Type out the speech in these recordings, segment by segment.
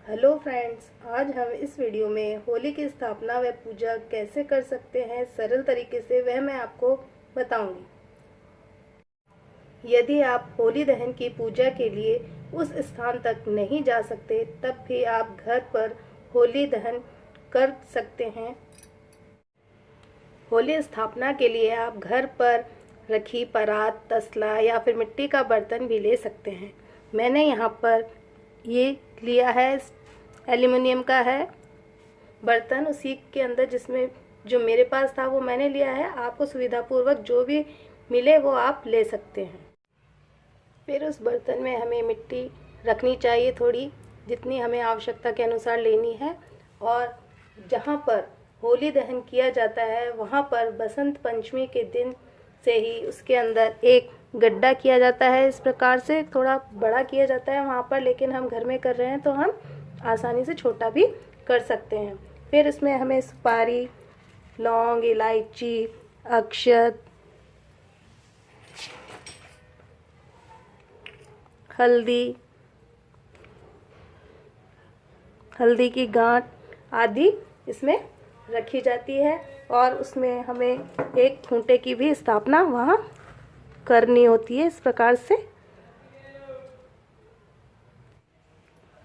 Hello friends, आज हम इस वीडियो में होली की स्थापना व पूजा कैसे कर सकते हैं सरल तरीके से वह मैं आपको बताऊंगी। यदि आप होली दहन की पूजा के लिए उस स्थान तक नहीं जा सकते तब भी आप घर पर होली दहन कर सकते हैं। होली स्थापना के लिए आप घर पर रखी परात, तसला या फिर मिट्टी का बर्तन भी ले सकते हैं। मैंने यहाँ पर ये लिया है, एल्युमिनियम का है बर्तन, उसी के अंदर जिसमें जो मेरे पास था वो मैंने लिया है। आपको सुविधापूर्वक जो भी मिले वो आप ले सकते हैं। फिर उस बर्तन में हमें मिट्टी रखनी चाहिए, थोड़ी जितनी हमें आवश्यकता के अनुसार लेनी है। और जहाँ पर होली दहन किया जाता है वहाँ पर बसंत पंचमी के दिन से ही उसके अंदर एक गड्ढा किया जाता है। इस प्रकार से थोड़ा बड़ा किया जाता है वहाँ पर, लेकिन हम घर में कर रहे हैं तो हम आसानी से छोटा भी कर सकते हैं। फिर इसमें हमें सुपारी, लौंग, इलायची, अक्षत, हल्दी की गांठ आदि इसमें रखी जाती है। और उसमें हमें एक खूंटे की भी स्थापना वहाँ करनी होती है। इस प्रकार से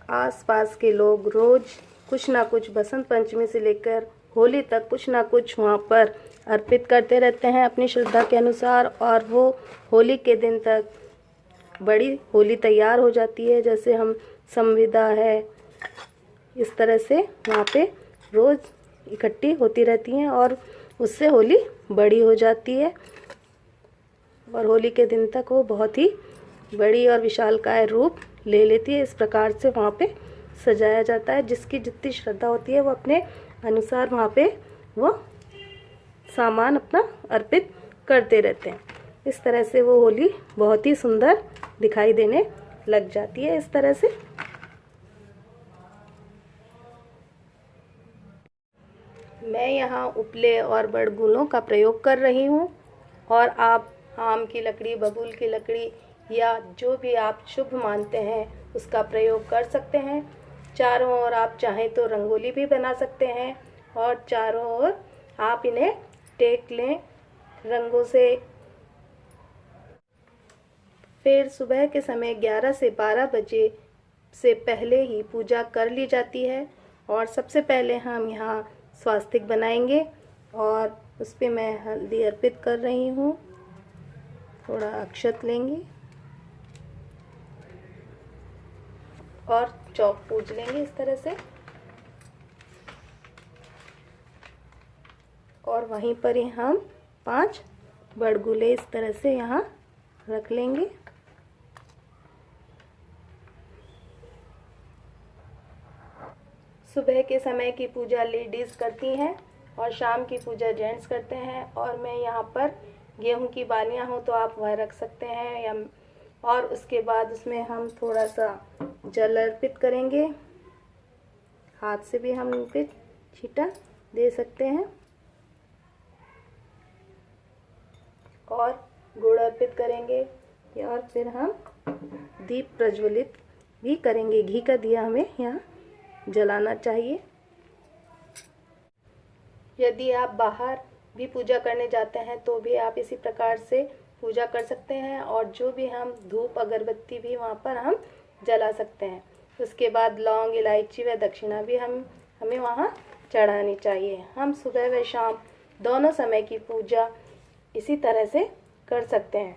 आसपास के लोग रोज कुछ ना कुछ बसंत पंचमी से लेकर होली तक कुछ ना कुछ वहाँ पर अर्पित करते रहते हैं अपनी श्रद्धा के अनुसार। और वो होली के दिन तक बड़ी होली तैयार हो जाती है। जैसे हम संविदा है, इस तरह से वहाँ पे रोज़ इकट्ठी होती रहती हैं और उससे होली बड़ी हो जाती है। और होली के दिन तक वो बहुत ही बड़ी और विशालकाय रूप ले लेती है। इस प्रकार से वहाँ पे सजाया जाता है। जिसकी जितनी श्रद्धा होती है वो अपने अनुसार वहाँ पे वो सामान अपना अर्पित करते रहते हैं। इस तरह से वो होली बहुत ही सुंदर दिखाई देने लग जाती है। इस तरह से मैं यहाँ उपले और बड़गुलों का प्रयोग कर रही हूँ। और आप आम की लकड़ी, बबूल की लकड़ी या जो भी आप शुभ मानते हैं उसका प्रयोग कर सकते हैं। चारों ओर आप चाहें तो रंगोली भी बना सकते हैं और चारों ओर आप इन्हें टेक लें रंगों से। फिर सुबह के समय 11 से 12 बजे से पहले ही पूजा कर ली जाती है। और सबसे पहले हम यहाँ स्वास्तिक बनाएंगे और उस पर मैं हल्दी अर्पित कर रही हूँ। थोड़ा अक्षत लेंगे और चौक पूज लेंगे इस तरह से। और वहीं पर ही हम 5 बड़गुले इस तरह से यहाँ रख लेंगे। सुबह के समय की पूजा लेडीज़ करती हैं और शाम की पूजा जेंट्स करते हैं। और मैं यहाँ पर गेहूं की बालियाँ हो तो आप वह रख सकते हैं या और उसके बाद उसमें हम थोड़ा सा जल अर्पित करेंगे। हाथ से भी हम इन पे छींटा दे सकते हैं और गुड़ अर्पित करेंगे। और फिर हम दीप प्रज्वलित भी करेंगे। घी का दिया हमें यहाँ जलाना चाहिए। यदि आप बाहर भी पूजा करने जाते हैं तो भी आप इसी प्रकार से पूजा कर सकते हैं। और जो भी हम धूप अगरबत्ती भी वहाँ पर हम जला सकते हैं। उसके बाद लौंग, इलायची व दक्षिणा भी हमें वहाँ चढ़ानी चाहिए। हम सुबह व शाम दोनों समय की पूजा इसी तरह से कर सकते हैं।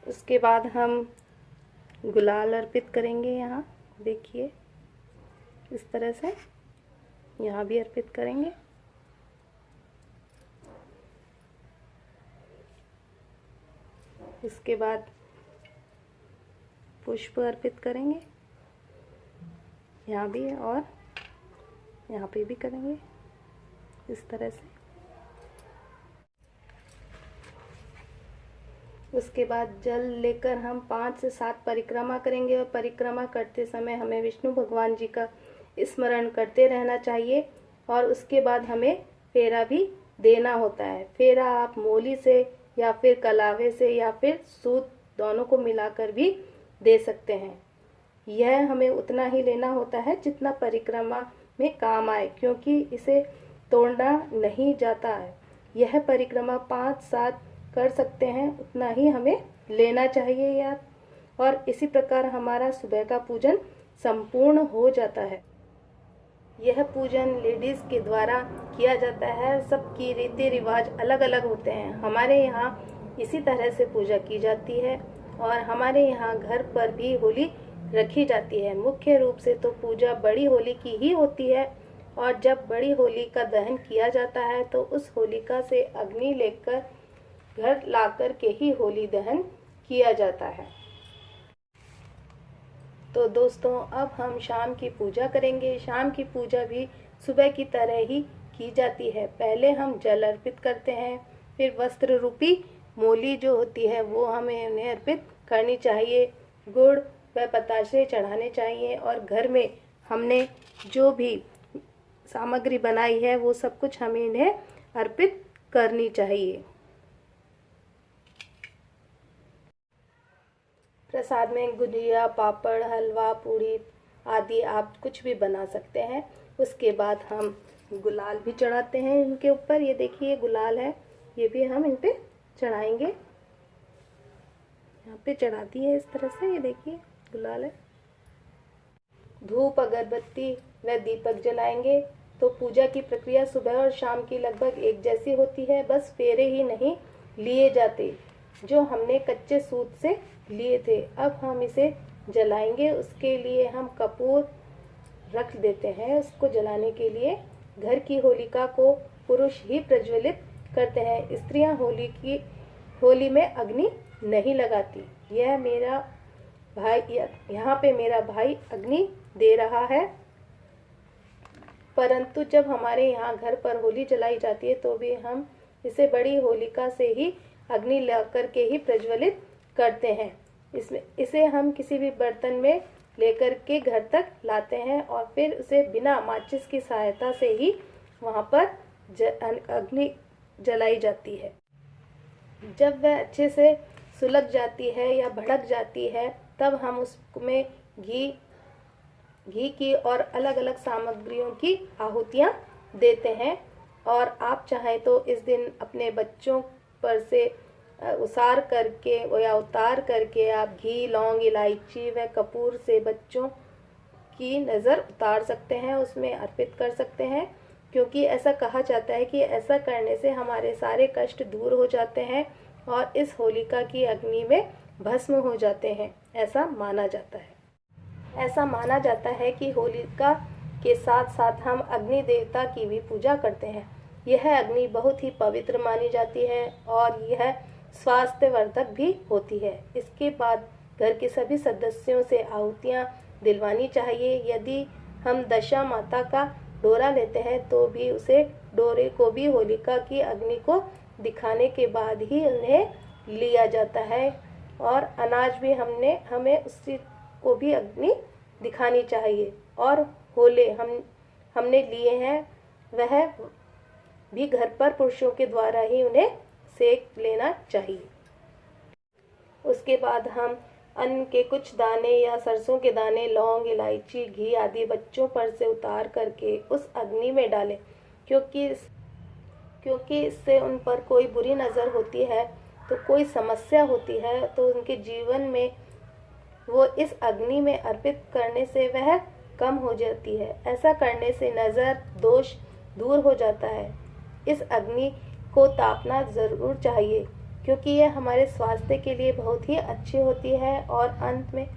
उसके बाद हम गुलाल अर्पित करेंगे। यहाँ देखिए इस तरह से यहाँ भी अर्पित करेंगे। इसके बाद पुष्प अर्पित करेंगे यहाँ भी और यहाँ पे भी करेंगे इस तरह से। उसके बाद जल लेकर हम 5 से 7 परिक्रमा करेंगे। और परिक्रमा करते समय हमें विष्णु भगवान जी का स्मरण करते रहना चाहिए। और उसके बाद हमें फेरा भी देना होता है। फेरा आप मोली से या फिर कलावे से या फिर सूत दोनों को मिलाकर भी दे सकते हैं। यह हमें उतना ही लेना होता है जितना परिक्रमा में काम आए, क्योंकि इसे तोड़ना नहीं जाता है। यह परिक्रमा 5-7 कर सकते हैं, उतना ही हमें लेना चाहिए यार। और इसी प्रकार हमारा सुबह का पूजन संपूर्ण हो जाता है। यह पूजन लेडीज़ के द्वारा किया जाता है। सबकी रीति रिवाज अलग अलग होते हैं। हमारे यहाँ इसी तरह से पूजा की जाती है और हमारे यहाँ घर पर भी होली रखी जाती है। मुख्य रूप से तो पूजा बड़ी होली की ही होती है और जब बड़ी होली का दहन किया जाता है तो उस होलिका से अग्नि लेकर घर लाकर के ही होली दहन किया जाता है। तो दोस्तों, अब हम शाम की पूजा करेंगे। शाम की पूजा भी सुबह की तरह ही की जाती है। पहले हम जल अर्पित करते हैं, फिर वस्त्र रूपी मोली जो होती है वो हमें उन्हें अर्पित करनी चाहिए। गुड़ व बताशे चढ़ाने चाहिए और घर में हमने जो भी सामग्री बनाई है वो सब कुछ हमें इन्हें अर्पित करनी चाहिए। प्रसाद में गुजिया, पापड़, हलवा, पूड़ी आदि आप कुछ भी बना सकते हैं। उसके बाद हम गुलाल भी चढ़ाते हैं इनके ऊपर। ये देखिए गुलाल है, ये भी हम इन पे चढ़ाएंगे। यहाँ पे चढ़ा दी है इस तरह से, ये देखिए गुलाल है। धूप, अगरबत्ती व दीपक जलाएंगे। तो पूजा की प्रक्रिया सुबह और शाम की लगभग एक जैसी होती है, बस फेरे ही नहीं लिए जाते जो हमने कच्चे सूत से लिए थे। अब हम इसे जलाएंगे। उसके लिए हम कपूर रख देते हैं। उसको जलाने के लिए घर की होलिका को पुरुष ही प्रज्वलित करते हैं। स्त्रियां होली में अग्नि नहीं लगाती। यह मेरा भाई, यहाँ पे मेरा भाई अग्नि दे रहा है। परंतु जब हमारे यहाँ घर पर होली जलाई जाती है तो भी हम इसे बड़ी होलिका से ही अग्नि लेकर के ही प्रज्वलित करते हैं। इसे हम किसी भी बर्तन में लेकर के घर तक लाते हैं और फिर उसे बिना माचिस की सहायता से ही वहाँ पर अग्नि जलाई जाती है। जब वह अच्छे से सुलग जाती है या भड़क जाती है तब हम उसमें घी की और अलग अलग सामग्रियों की आहुतियाँ देते हैं। और आप चाहें तो इस दिन अपने बच्चों पर से उतार करके आप घी, लौंग, इलायची व कपूर से बच्चों की नज़र उतार सकते हैं, उसमें अर्पित कर सकते हैं। क्योंकि ऐसा कहा जाता है कि ऐसा करने से हमारे सारे कष्ट दूर हो जाते हैं और इस होलिका की अग्नि में भस्म हो जाते हैं, ऐसा माना जाता है। ऐसा माना जाता है कि होलिका के साथ साथ हम अग्नि देवता की भी पूजा करते हैं। यह अग्नि बहुत ही पवित्र मानी जाती है और यह स्वास्थ्यवर्धक भी होती है। इसके बाद घर के सभी सदस्यों से आहुतियाँ दिलवानी चाहिए। यदि हम दशा माता का डोरा लेते हैं तो भी उसे डोरे को भी होलिका की अग्नि को दिखाने के बाद ही उन्हें लिया जाता है। और अनाज भी हमें उसी को भी अग्नि दिखानी चाहिए। और होले हमने लिए हैं वह भी घर पर पुरुषों के द्वारा ही उन्हें सेक लेना चाहिए। उसके बाद हम अन्न के कुछ दाने या सरसों के दाने, लौंग, इलायची, घी आदि बच्चों पर से उतार करके उस अग्नि में डालें। क्योंकि इससे उन पर कोई बुरी नज़र होती है तो कोई समस्या होती है तो उनके जीवन में वो इस अग्नि में अर्पित करने से वह कम हो जाती है। ऐसा करने से नज़र दोष दूर हो जाता है। इस अग्नि को तापना ज़रूर चाहिए क्योंकि यह हमारे स्वास्थ्य के लिए बहुत ही अच्छी होती है। और अंत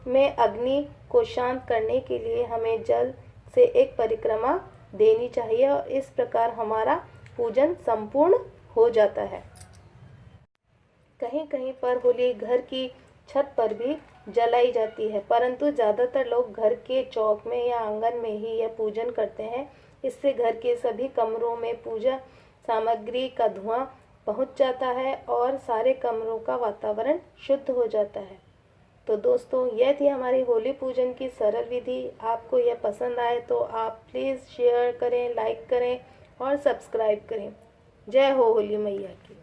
में अग्नि को शांत करने के लिए हमें जल से एक परिक्रमा देनी चाहिए और इस प्रकार हमारा पूजन संपूर्ण हो जाता है। कहीं कहीं पर होली घर की छत पर भी जलाई जाती है, परंतु ज़्यादातर लोग घर के चौक में या आंगन में ही यह पूजन करते हैं। इससे घर के सभी कमरों में पूजा सामग्री का धुआं पहुंच जाता है और सारे कमरों का वातावरण शुद्ध हो जाता है। तो दोस्तों, यह थी हमारी होली पूजन की सरल विधि। आपको यह पसंद आए तो आप प्लीज़ शेयर करें, लाइक करें और सब्सक्राइब करें। जय हो होली मैया की।